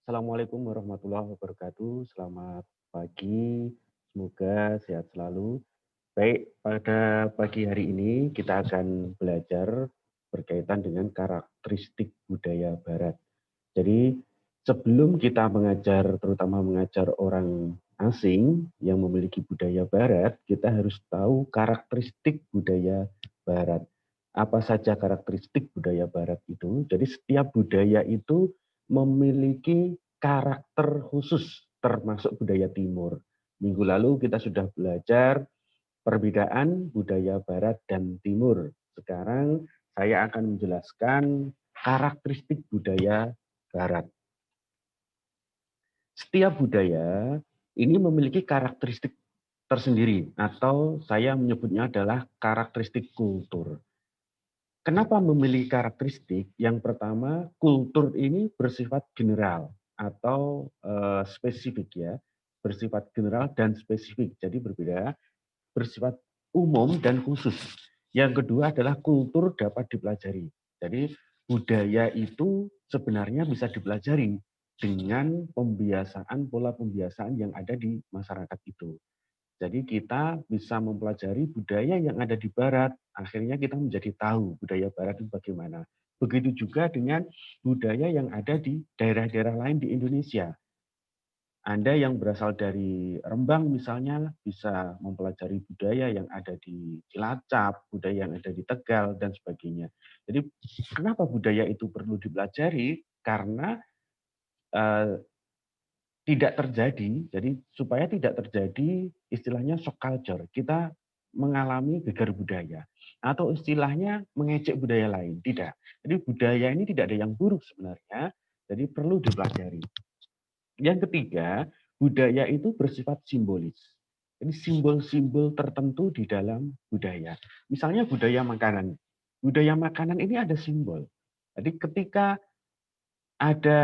Assalamualaikum warahmatullahi wabarakatuh. Selamat pagi, semoga sehat selalu. Baik, pada pagi hari ini kita akan belajar berkaitan dengan karakteristik budaya Barat. Jadi, sebelum kita mengajar, terutama mengajar orang asing yang memiliki budaya Barat, kita harus tahu karakteristik budaya Barat. Apa saja karakteristik budaya Barat itu? Jadi, setiap budaya itu memiliki karakter khusus, termasuk budaya Timur. Minggu lalu kita sudah belajar perbedaan budaya Barat dan Timur. Sekarang saya akan menjelaskan karakteristik budaya Barat. Setiap budaya ini memiliki karakteristik tersendiri, atau saya menyebutnya adalah karakteristik kultur. Kenapa memilih karakteristik? Yang pertama, kultur ini bersifat general atau spesifik ya, bersifat general dan spesifik. Jadi berbeda, bersifat umum dan khusus. Yang kedua adalah kultur dapat dipelajari. Jadi budaya itu sebenarnya bisa dipelajari dengan pembiasaan, pola pembiasaan yang ada di masyarakat itu. Jadi kita bisa mempelajari budaya yang ada di Barat, akhirnya kita menjadi tahu budaya Barat itu bagaimana. Begitu juga dengan budaya yang ada di daerah-daerah lain di Indonesia. Anda yang berasal dari Rembang misalnya bisa mempelajari budaya yang ada di Cilacap, budaya yang ada di Tegal, dan sebagainya. Jadi kenapa budaya itu perlu dipelajari? Karena eh, tidak terjadi, jadi supaya tidak terjadi istilahnya shock culture, kita mengalami gegar budaya. Atau istilahnya mengejek budaya lain, tidak. Jadi budaya ini tidak ada yang buruk sebenarnya, jadi perlu dipelajari. Yang ketiga, budaya itu bersifat simbolis. Ini simbol-simbol tertentu di dalam budaya. Misalnya budaya makanan. Budaya makanan ini ada simbol. Jadi ketika ada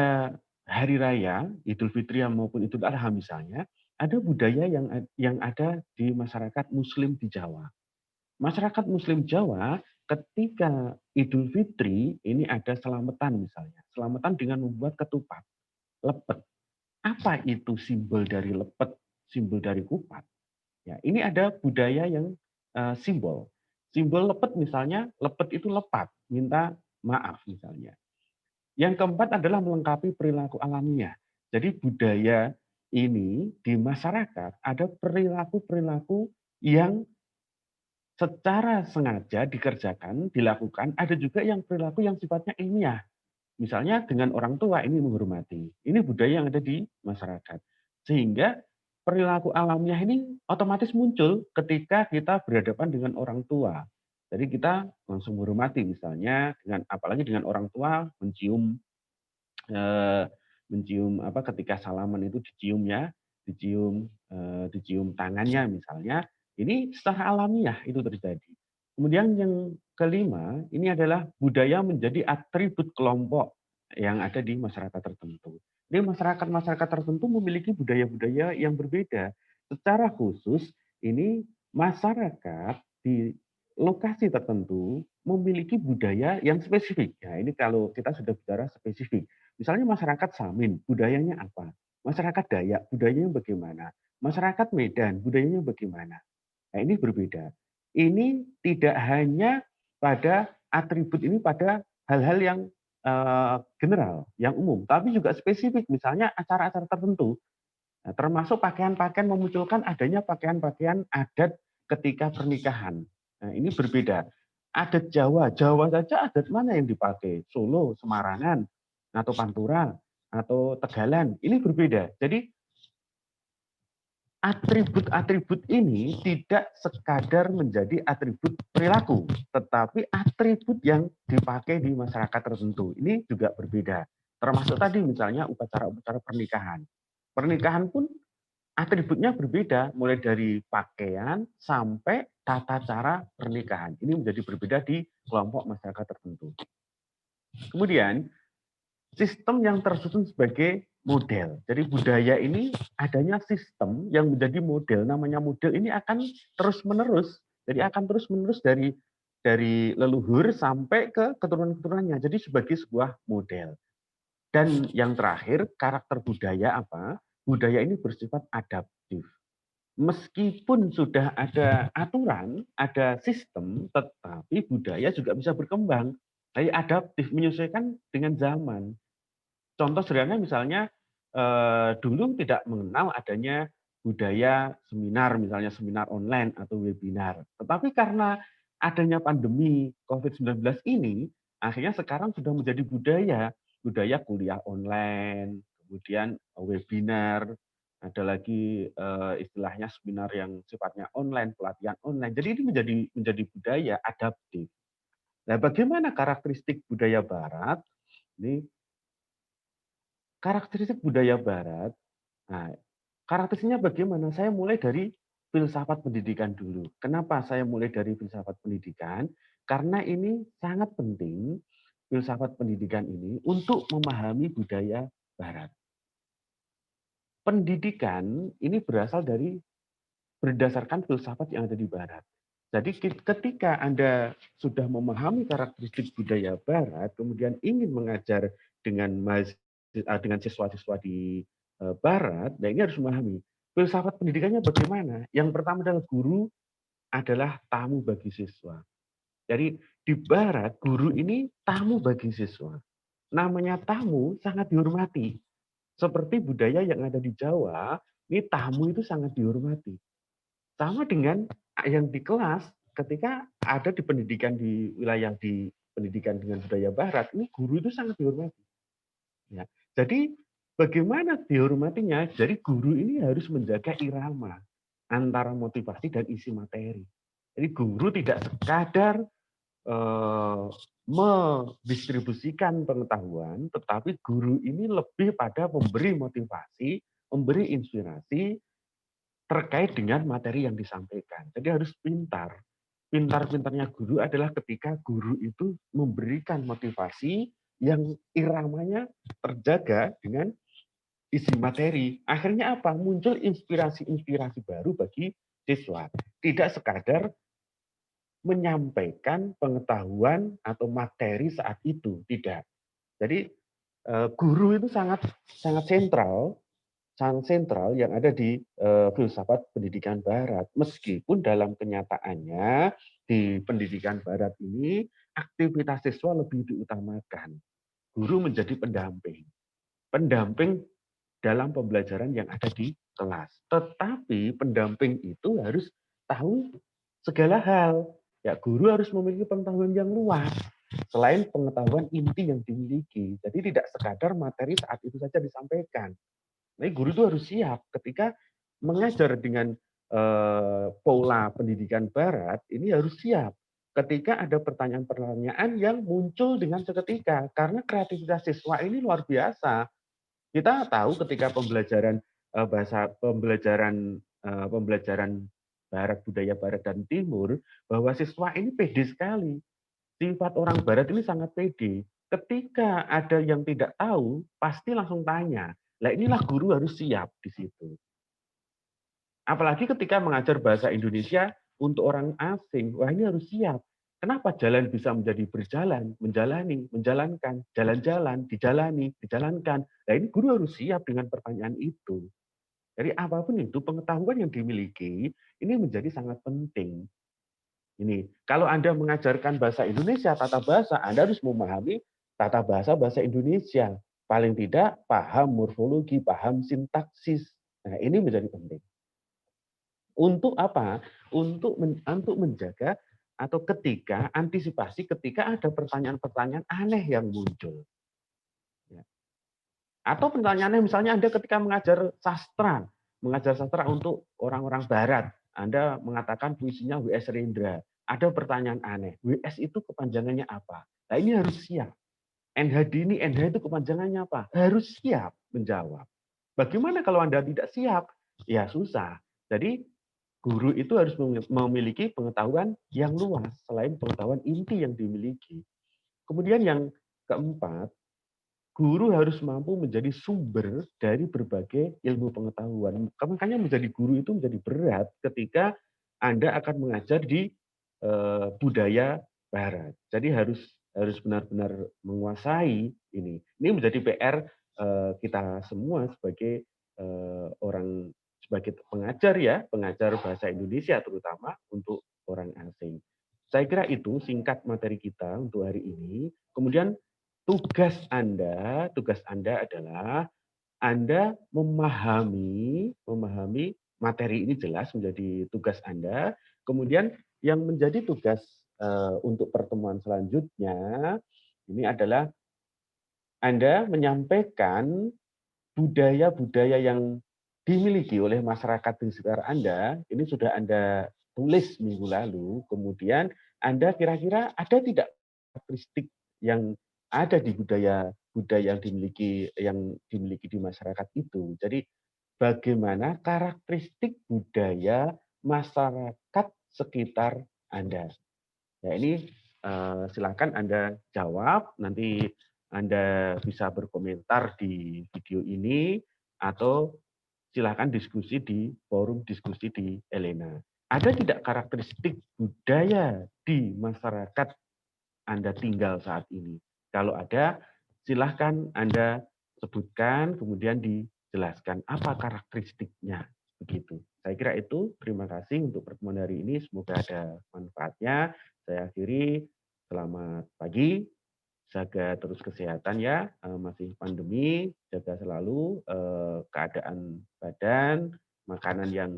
hari raya, Idul Fitri maupun Idul Adha misalnya, ada budaya yang ada di masyarakat Muslim di Jawa. Masyarakat Muslim Jawa ketika Idul Fitri ini ada selamatan misalnya. Selamatan dengan membuat ketupat, lepet. Apa itu simbol dari lepet, simbol dari kupat? Ya, ini ada budaya yang simbol. Simbol lepet misalnya, lepet itu lepat, minta maaf misalnya. Yang keempat adalah melengkapi perilaku alamiah. Jadi budaya ini di masyarakat ada perilaku-perilaku yang secara sengaja dikerjakan, dilakukan, ada juga yang perilaku yang sifatnya ilmiah. Misalnya dengan orang tua ini menghormati. Ini budaya yang ada di masyarakat. Sehingga perilaku alamiah ini otomatis muncul ketika kita berhadapan dengan orang tua. Jadi kita langsung menghormati misalnya dengan apalagi dengan orang tua mencium eh, mencium apa ketika salaman itu dicium ya, dicium tangannya misalnya. Ini secara alamiah itu terjadi. Kemudian yang kelima, ini adalah budaya menjadi atribut kelompok yang ada di masyarakat tertentu. Jadi masyarakat-masyarakat tertentu memiliki budaya-budaya yang berbeda. Secara khusus, ini masyarakat di lokasi tertentu memiliki budaya yang spesifik. Ya, ini kalau kita sudah bicara spesifik. Misalnya masyarakat Samin, budayanya apa? Masyarakat Dayak, budayanya bagaimana? Masyarakat Medan, budayanya bagaimana? Nah, ini berbeda. Ini tidak hanya pada atribut ini pada hal-hal yang general, yang umum, tapi juga spesifik. Misalnya acara-acara tertentu, nah, termasuk pakaian-pakaian memunculkan adanya pakaian-pakaian adat ketika pernikahan. Nah, ini berbeda. Adat Jawa, Jawa saja adat mana yang dipakai? Solo, Semarangan, atau Pantura, atau Tegalan. Ini berbeda. Jadi atribut-atribut ini tidak sekadar menjadi atribut perilaku, tetapi atribut yang dipakai di masyarakat tertentu. Ini juga berbeda. Termasuk tadi misalnya upacara-upacara pernikahan. Pernikahan pun atributnya berbeda, mulai dari pakaian sampai tata cara pernikahan. Ini menjadi berbeda di kelompok masyarakat tertentu. Kemudian, sistem yang tersusun sebagai model. Jadi budaya ini adanya sistem yang menjadi model. Namanya model ini akan terus-menerus. Jadi akan terus-menerus dari leluhur sampai ke keturunan-keturunannya. Jadi sebagai sebuah model. Dan yang terakhir, karakter budaya apa? Budaya ini bersifat adaptif. Meskipun sudah ada aturan, ada sistem, tetapi budaya juga bisa berkembang. Jadi adaptif, menyesuaikan dengan zaman. Contoh sederhana misalnya, dulu tidak mengenal adanya budaya seminar, misalnya seminar online atau webinar. Tetapi karena adanya pandemi COVID-19 ini, akhirnya sekarang sudah menjadi budaya. Budaya kuliah online, kemudian webinar, ada lagi istilahnya seminar yang sifatnya online, pelatihan online. Jadi ini menjadi budaya adaptif. Nah, bagaimana karakteristik budaya Barat? Ini karakteristik budaya Barat. Nah, karakteristiknya bagaimana? Saya mulai dari filsafat pendidikan dulu. Kenapa saya mulai dari filsafat pendidikan? Karena ini sangat penting, filsafat pendidikan ini, untuk memahami budaya Barat. Pendidikan ini berasal dari berdasarkan filsafat yang ada di Barat. Jadi ketika Anda sudah memahami karakteristik budaya Barat, kemudian ingin mengajar dengan siswa-siswa di Barat, nah ini harus memahami filsafat pendidikannya bagaimana. Yang pertama adalah guru adalah tamu bagi siswa. Jadi di Barat, guru ini tamu bagi siswa. Namanya tamu sangat dihormati. Seperti budaya yang ada di Jawa, ini tamu itu sangat dihormati. Sama dengan yang di kelas, ketika ada di pendidikan di wilayah di pendidikan dengan budaya Barat, ini guru itu sangat dihormati. Ya. Jadi bagaimana dihormatinya? Jadi guru ini harus menjaga irama antara motivasi dan isi materi. Jadi guru tidak sekadar mendistribusikan pengetahuan, tetapi guru ini lebih pada memberi motivasi, memberi inspirasi, terkait dengan materi yang disampaikan. Jadi harus pintar. Pintar-pintarnya guru adalah ketika guru itu memberikan motivasi yang iramanya terjaga dengan isi materi. Akhirnya apa? Muncul inspirasi-inspirasi baru bagi siswa. Tidak sekadar menyampaikan pengetahuan atau materi saat itu, tidak. Jadi guru itu sangat sangat sentral yang ada di filsafat pendidikan Barat. Meskipun dalam kenyataannya di pendidikan Barat ini aktivitas siswa lebih diutamakan. Guru menjadi pendamping. Pendamping dalam pembelajaran yang ada di kelas. Tetapi pendamping itu harus tahu segala hal. Ya, guru harus memiliki pengetahuan yang luas selain pengetahuan inti yang dimiliki. Jadi tidak sekadar materi saat itu saja disampaikan. Nah, guru itu harus siap ketika mengajar dengan pola pendidikan Barat, ini harus siap ketika ada pertanyaan-pertanyaan yang muncul dengan seketika karena kreativitas siswa ini luar biasa. Kita tahu ketika pembelajaran pembelajaran Barat, budaya Barat dan Timur, bahwa siswa ini pede sekali. Sifat orang Barat ini sangat pede. Ketika ada yang tidak tahu, pasti langsung tanya. Nah, inilah guru harus siap di situ. Apalagi ketika mengajar bahasa Indonesia untuk orang asing, wah ini harus siap. Kenapa jalan bisa menjadi berjalan, menjalani, menjalankan, jalan-jalan, dijalani, dijalankan. Nah ini guru harus siap dengan pertanyaan itu. Jadi apapun itu, pengetahuan yang dimiliki, ini menjadi sangat penting. Ini, kalau Anda mengajarkan bahasa Indonesia, tata bahasa, Anda harus memahami tata bahasa bahasa Indonesia. Paling tidak paham morfologi, paham sintaksis. Nah, ini menjadi penting. Untuk apa? Untuk menjaga atau ketika antisipasi ketika ada pertanyaan-pertanyaan aneh yang muncul. Ya. Atau pertanyaannya misalnya Anda ketika mengajar sastra untuk orang-orang Barat, Anda mengatakan puisinya W.S. Rendra. Ada pertanyaan aneh, WS itu kepanjangannya apa? Nah ini harus siap. NHD ini, NH itu kepanjangannya apa? Harus siap menjawab. Bagaimana kalau Anda tidak siap? Ya susah. Jadi guru itu harus memiliki pengetahuan yang luas selain pengetahuan inti yang dimiliki. Kemudian yang keempat, guru harus mampu menjadi sumber dari berbagai ilmu pengetahuan. Makanya menjadi guru itu menjadi berat ketika Anda akan mengajar di budaya Barat. Jadi harus harus benar-benar menguasai ini. Ini menjadi PR kita semua sebagai orang sebagai pengajar ya, pengajar bahasa Indonesia terutama untuk orang asing. Saya kira itu singkat materi kita untuk hari ini. Kemudian tugas Anda adalah Anda memahami materi ini jelas menjadi tugas Anda. Kemudian yang menjadi tugas untuk pertemuan selanjutnya ini adalah Anda menyampaikan budaya-budaya yang dimiliki oleh masyarakat di sekitar Anda. Ini sudah Anda tulis minggu lalu. Kemudian Anda kira-kira ada tidak karakteristik yang ada di budaya yang dimiliki di masyarakat itu. Jadi bagaimana karakteristik budaya masyarakat sekitar Anda. Ya ini silakan Anda jawab, nanti Anda bisa berkomentar di video ini atau silakan diskusi di forum diskusi di Elena. Ada tidak karakteristik budaya di masyarakat Anda tinggal saat ini? Kalau ada, silahkan Anda sebutkan, kemudian dijelaskan apa karakteristiknya. Begitu. Saya kira itu. Terima kasih untuk pertemuan hari ini. Semoga ada manfaatnya. Saya akhiri. Selamat pagi. Jaga terus kesehatan ya. Masih pandemi. Jaga selalu keadaan badan, makanan yang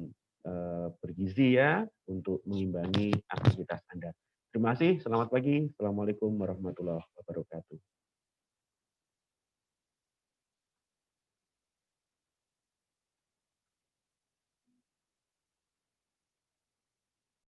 bergizi ya untuk mengimbangi aktivitas Anda. Terima kasih. Selamat pagi. Assalamualaikum warahmatullahi wabarakatuh.